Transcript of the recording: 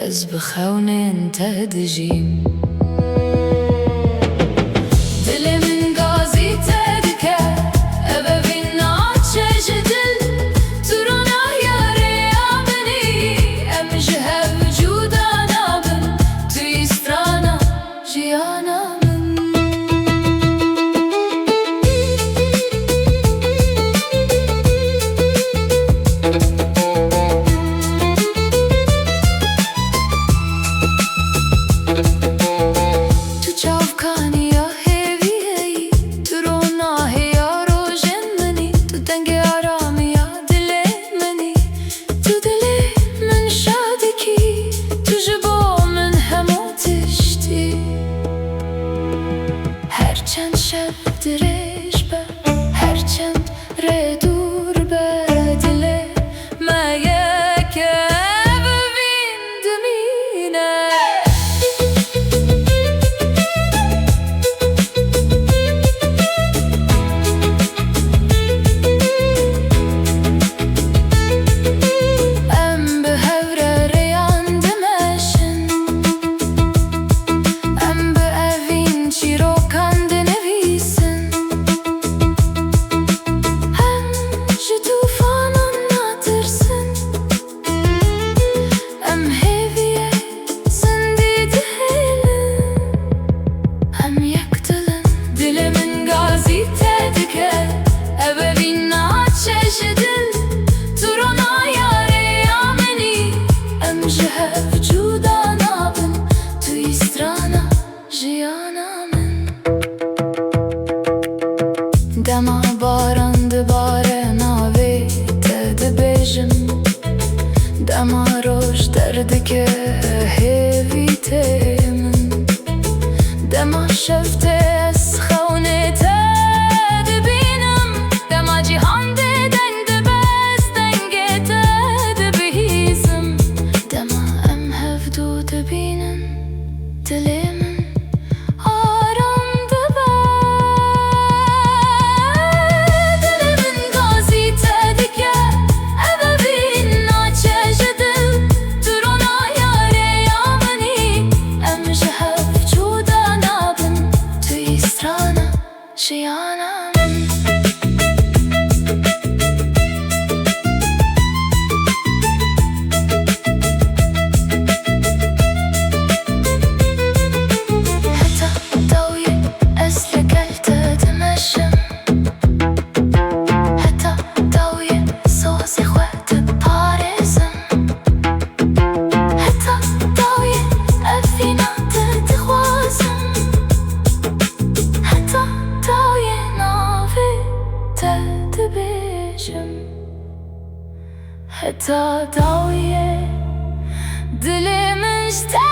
Ez bixewnên te dijîm. Dilê min gazî te dike, evevîn naçe ji dil. Tu rona yareya minî, em ji hev cuda nabin. Tu yî strana jiyana min. Tu çavkaniya hêviyeyî, tu rona heya rojên minî. Tu dengê aramiya dilê minî, tu dilê min şadikî. Tu ji bo min hemû tiştî. Her çend şev dirêj be, her çend rê dûr be. Dilê me yeke bibîn dimîne. Em bi hev re rêyan dimeşin, em bi evîn çîrokan dinivîsin. Em ji tûfanan natirsin, em hêviye zindî dihêlin. Em yekdilin. Dilê min gazî te dike, evevîn naçe ji dil. Tu rona yareya minî, em ji hev cuda nabin. Tu yî strana jiyana min. Dema baran dibare navê te dibêjim. Dema roj derdike hêvî tê min. Dema şev tê ez xewnê te dibînim. Dema cîhan dê deng dibe, ez dengê te dibihîzim. Dema em hev dû dibînin, dilê min aram dibe. Dilê min gazî te dike, evevîn naçe ji dil. Tu rona yareya minî, em ji hev cuda nabin. Tu yî strana jiyana min. Heta dawiyê ez li gel te dimeşim. Heta dawiyê sazê xwe diparêzim. Heta dawiyê evîna te dixwazim. Heta dawiyê navê te dibêjim. Heta dawiyê dilê min ji te